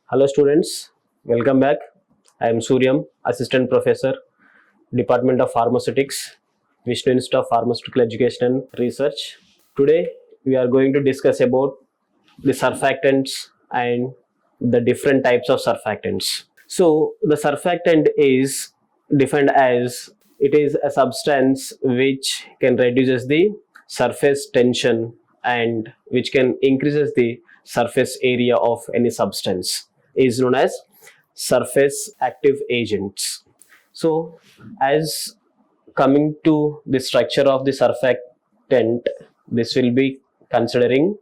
Hello students, welcome back. I am Suryam, Assistant Professor, Department of Pharmaceutics, Vishnu Institute of Pharmaceutical Education and Research. Today we are going to discuss about the surfactants and the different types of surfactants. So the surfactant is defined as it is a substance which can reduces the surface tension and which can increases the surface area of any substance is known as surface active agents. So as coming to the structure of the surfactant, this will be considering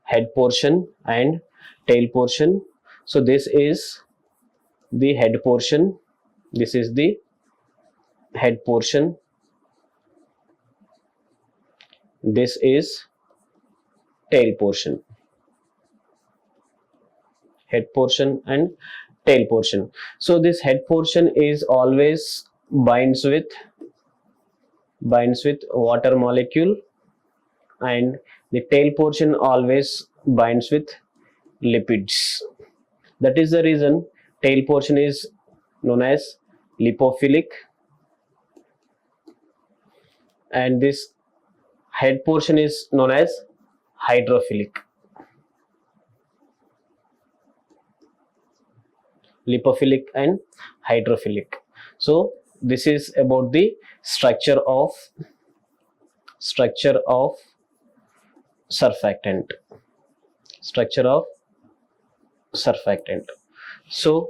head portion and tail portion. So this is the head portion, this is the head portion, this is tail portion, head portion and tail portion. So this head portion is always binds with water molecule, and the tail portion always binds with lipids. That is the reason tail portion is known as lipophilic and this head portion is known as hydrophilic. Lipophilic and hydrophilic. So this is about the structure of surfactant. So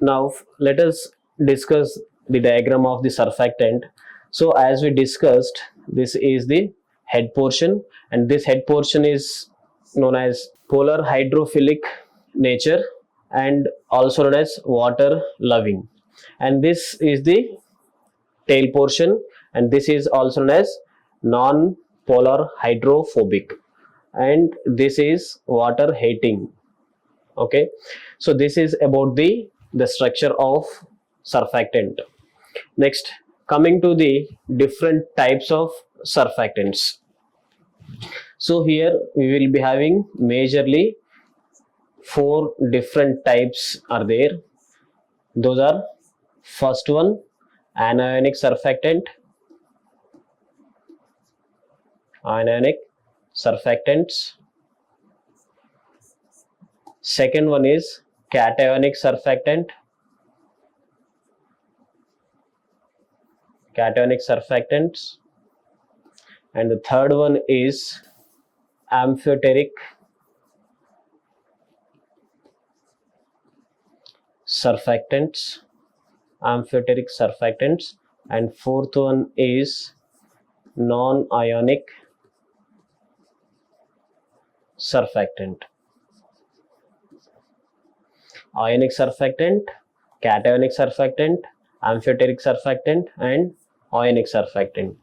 now let us discuss the diagram of the surfactant. So as we discussed, this is the head portion, and this head portion is known as polar hydrophilic nature and also known as water loving, and this is the tail portion, and this is also known as non-polar hydrophobic, and this is water hating. Okay, so this is about the structure of surfactant. Next, coming to the different types of surfactants. So here we will be having majorly 4 different types are there. Those are, first one, anionic surfactants. Second one is cationic surfactant. And the third one is amphoteric surfactants. And fourth one is non-ionic surfactant. Ionic surfactant, cationic surfactant, amphoteric surfactant and ionic surfactant.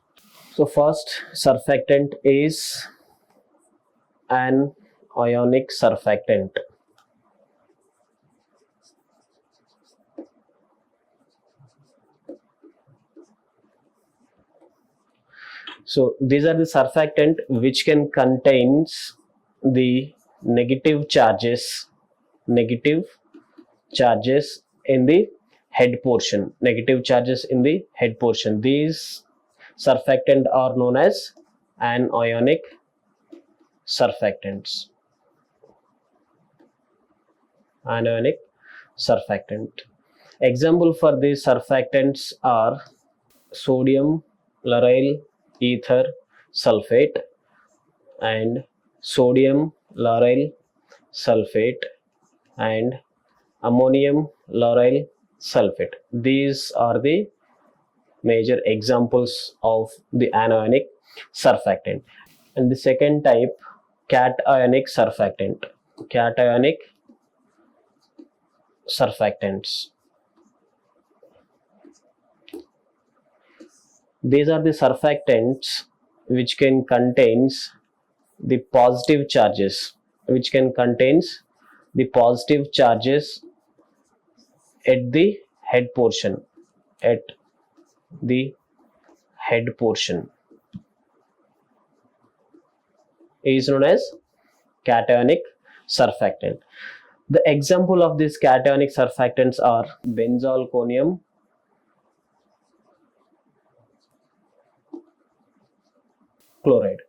So first surfactant is an ionic surfactant. So these are the surfactant which can contains the negative charges in the head portion. These surfactant are known as anionic surfactants. Example for these surfactants are sodium lauryl ether sulfate and sodium lauryl sulfate and ammonium lauryl sulfate. These are the major examples of the anionic surfactant. And the second type, cationic surfactants. These are the surfactants which can contains the positive charges, at the head portion, is known as cationic surfactant. The example of these cationic surfactants are benzalkonium chloride,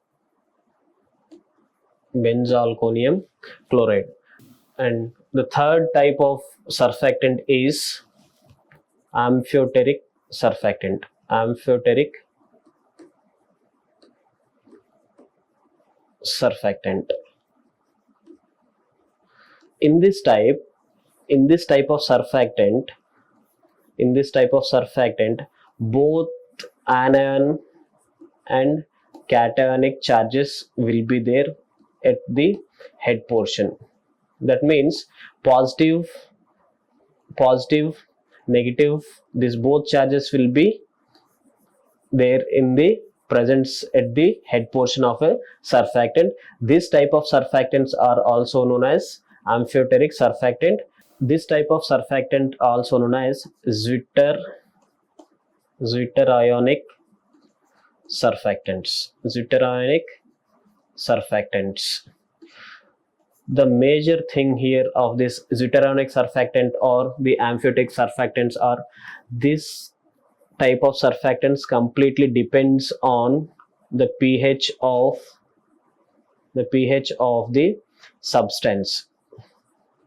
benzalkonium chloride. And the third type of surfactant is amphoteric surfactant, amphoteric surfactant. In this type, in this type of surfactant, in this type of surfactant, both anion and cationic charges will be there at the head portion. That means positive, positive, negative, these both charges will be there in the presence at the head portion of a surfactant. This type of surfactants are also known as amphoteric surfactant. This type of surfactant also known as zwitterionic surfactants, zwitterionic surfactants. The major thing here of this zwitterionic surfactant or the amphoteric surfactants are this type of surfactants completely depends on the pH of the substance,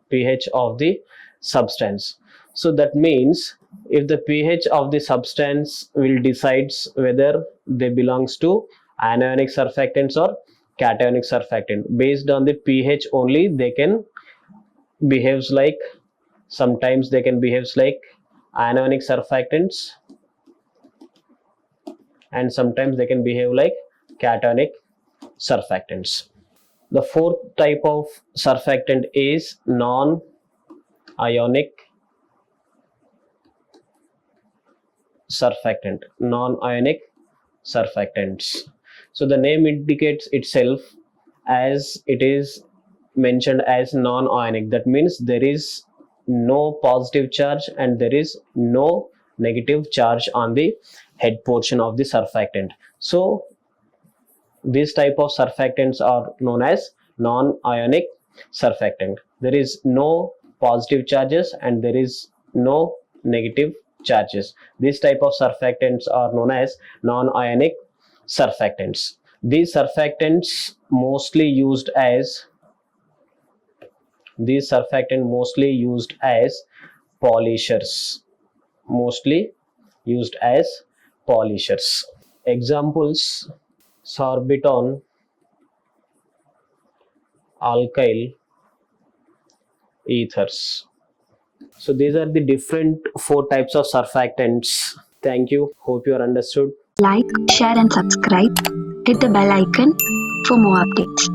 pH of the substance. So that means if the pH of the substance will decides whether they belongs to anionic surfactants or cationic surfactant, based on the pH only they can behaves like, sometimes they can behaves like anionic surfactants and sometimes they can behave like cationic surfactants. The fourth type of surfactant is non-ionic surfactant, non-ionic surfactants. So the name indicates itself as it is mentioned as non-ionic. That means there is no positive charge and there is no negative charge on the head portion of the surfactant. So these type of surfactants are known as non-ionic surfactant. There is no positive charges and there is no negative charges. These type of surfactants are known as non-ionic surfactants. These surfactants mostly used as polishers, mostly used as polishers. Examples: sorbitol, alkyl ethers. So these are the different four types of surfactants. Thank you. Hope you are understood. Like, share and subscribe. Hit the bell icon for more updates.